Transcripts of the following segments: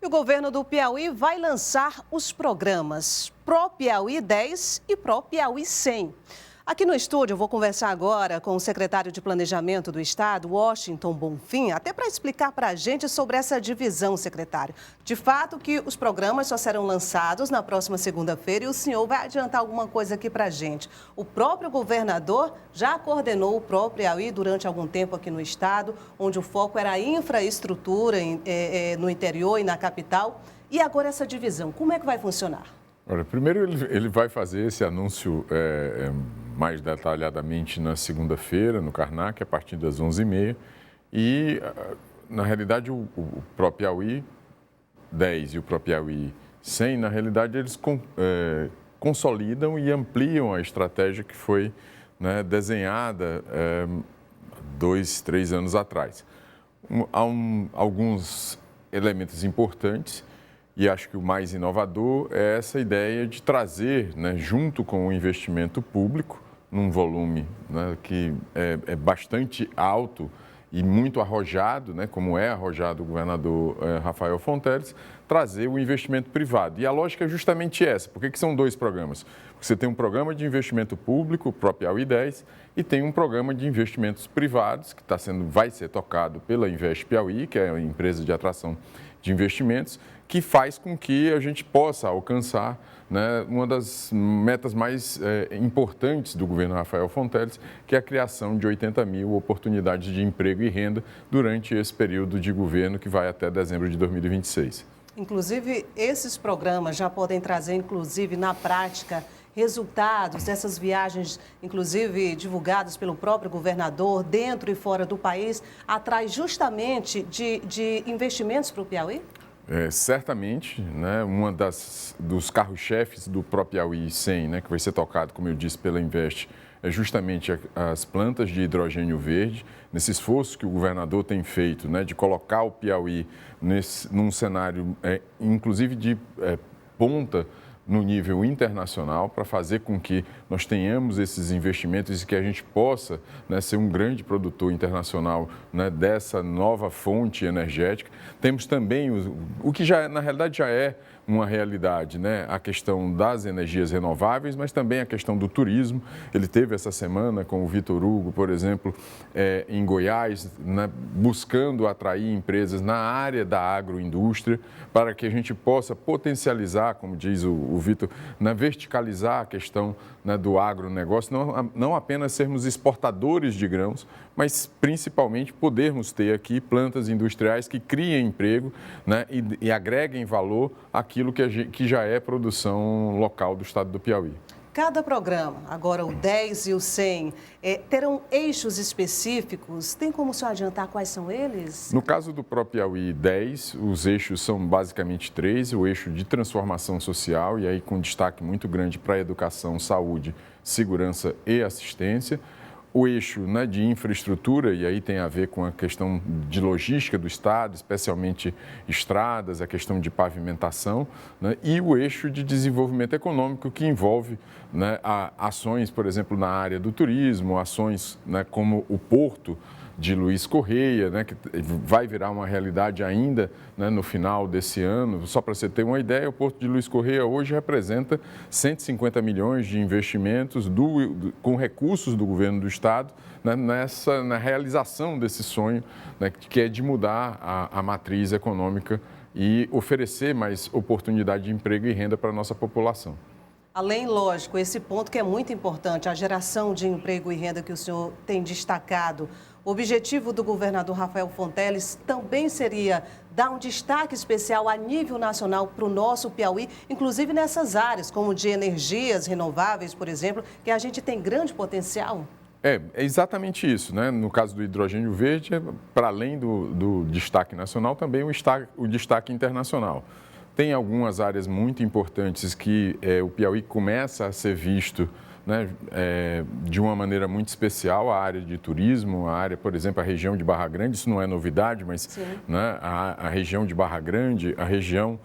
E o governo do Piauí vai lançar os programas Pro Piauí 10 e Pro Piauí 100. Aqui no estúdio eu vou conversar agora com o secretário de Planejamento do Estado, Washington Bonfim, até para explicar para a gente sobre essa divisão, secretário. De fato que os programas só serão lançados na próxima segunda-feira e o senhor vai adiantar alguma coisa aqui para a gente. O próprio governador já coordenou o Pro Piauí durante algum tempo aqui no estado, onde o foco era a infraestrutura no interior e na capital. E agora essa divisão, como é que vai funcionar? Olha, primeiro ele vai fazer esse anúncio mais detalhadamente na segunda-feira, no Karnak, a partir das 11h30. E, na realidade, o Pro Piauí 10 e o Pro Piauí 100, na realidade, eles consolidam e ampliam a estratégia que foi desenhada 2, 3 anos atrás. Há alguns elementos importantes. E acho que o mais inovador é essa ideia de trazer, junto com o investimento público, num volume que é bastante alto e muito arrojado, como é arrojado o governador Rafael Fonteles, trazer o investimento privado. E a lógica é justamente essa. Por que são dois programas? Porque você tem um programa de investimento público, o Pro Piauí 10, e tem um programa de investimentos privados, que vai ser tocado pela Invest Piauí, que é a empresa de atração de investimentos, que faz com que a gente possa alcançar uma das metas mais importantes do governo Rafael Fonteles, que é a criação de 80 mil oportunidades de emprego e renda durante esse período de governo que vai até dezembro de 2026. Inclusive, esses programas já podem trazer, inclusive, na prática, resultados dessas viagens, inclusive divulgadas pelo próprio governador, dentro e fora do país, atrás justamente de investimentos para o Piauí? Certamente, dos carros-chefes do Pro Piauí 100, que vai ser tocado, como eu disse, pela Invest, é justamente as plantas de hidrogênio verde, nesse esforço que o governador tem feito, de colocar o Piauí num cenário, inclusive de ponta, no nível internacional, para fazer com que nós tenhamos esses investimentos e que a gente possa ser um grande produtor internacional dessa nova fonte energética. Temos também o que já, na realidade, já é uma realidade, a questão das energias renováveis, mas também a questão do turismo. Ele teve essa semana com o Vitor Hugo, por exemplo, em Goiás, buscando atrair empresas na área da agroindústria, para que a gente possa potencializar, como diz o Vitor, verticalizar a questão do agronegócio, não apenas sermos exportadores de grãos, mas principalmente podermos ter aqui plantas industriais que criem emprego e agreguem valor àquilo que já é produção local do estado do Piauí. Cada programa, agora o 10 e o 100, terão eixos específicos? Tem como o senhor adiantar quais são eles? No caso do Pro Piauí 10, os eixos são basicamente 3. O eixo de transformação social, e aí com destaque muito grande para a educação, saúde, segurança e assistência. O eixo de infraestrutura, e aí tem a ver com a questão de logística do estado, especialmente estradas, a questão de pavimentação, e o eixo de desenvolvimento econômico, que envolve ações, por exemplo, na área do turismo, ações como o Porto de Luiz Correia, que vai virar uma realidade ainda no final desse ano. Só para você ter uma ideia, o Porto de Luiz Correia hoje representa 150 milhões de investimentos com recursos do governo do estado na realização desse sonho, que é de mudar a matriz econômica e oferecer mais oportunidade de emprego e renda para a nossa população. Além, lógico, esse ponto que é muito importante, a geração de emprego e renda que o senhor tem destacado. O objetivo do governador Rafael Fonteles também seria dar um destaque especial a nível nacional para o nosso Piauí, inclusive nessas áreas, como de energias renováveis, por exemplo, que a gente tem grande potencial. É exatamente isso, No caso do hidrogênio verde, para além do destaque nacional, também o destaque internacional. Tem algumas áreas muito importantes que o Piauí começa a ser visto de uma maneira muito especial, a área de turismo, a área, por exemplo, a região de Barra Grande, isso não é novidade, mas a região de Barra Grande, a região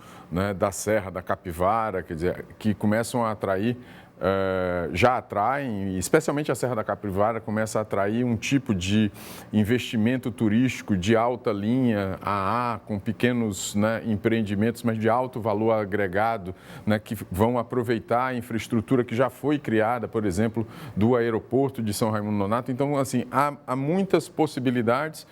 da Serra da Capivara, quer dizer, que começam a atrair já atraem, especialmente a Serra da Capivara começa a atrair um tipo de investimento turístico de alta linha AA, com pequenos, né, empreendimentos, mas de alto valor agregado, né, que vão aproveitar a infraestrutura que já foi criada, por exemplo, do aeroporto de São Raimundo Nonato. Então, assim, há muitas possibilidades.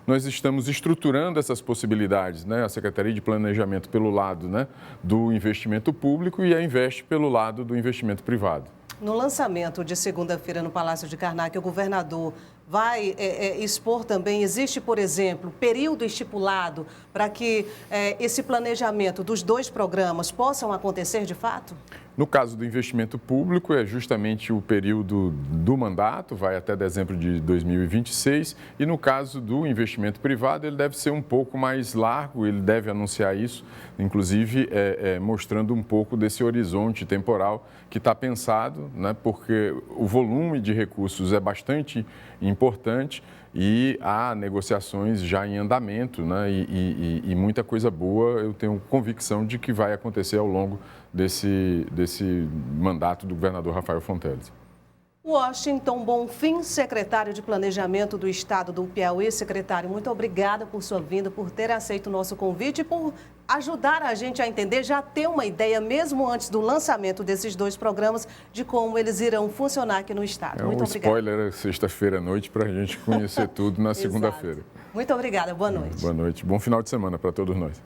Nós estamos estruturando essas possibilidades, né? A Secretaria de Planejamento pelo lado, né, do investimento público e a Investe pelo lado do investimento privado. No lançamento de segunda-feira no Palácio de Karnak, o governador vai expor também, existe, por exemplo, período estipulado para que esse planejamento dos 2 programas possam acontecer de fato? No caso do investimento público, é justamente o período do mandato, vai até dezembro de 2026, e no caso do investimento privado, ele deve ser um pouco mais largo, ele deve anunciar isso, inclusive mostrando um pouco desse horizonte temporal que está pensado, né, porque o volume de recursos é bastante importante e há negociações já em andamento, né, e muita coisa boa eu tenho convicção de que vai acontecer ao longo desse mandato do governador Rafael Fonteles. Washington Bonfim, secretário de Planejamento do Estado do Piauí. Secretário, muito obrigada por sua vinda, por ter aceito o nosso convite e por ajudar a gente a entender, já ter uma ideia, mesmo antes do lançamento desses 2 programas, de como eles irão funcionar aqui no Estado. Muito obrigada. Spoiler, sexta-feira à noite, para a gente conhecer tudo na segunda-feira. Muito obrigada, boa noite. Boa noite, bom final de semana para todos nós.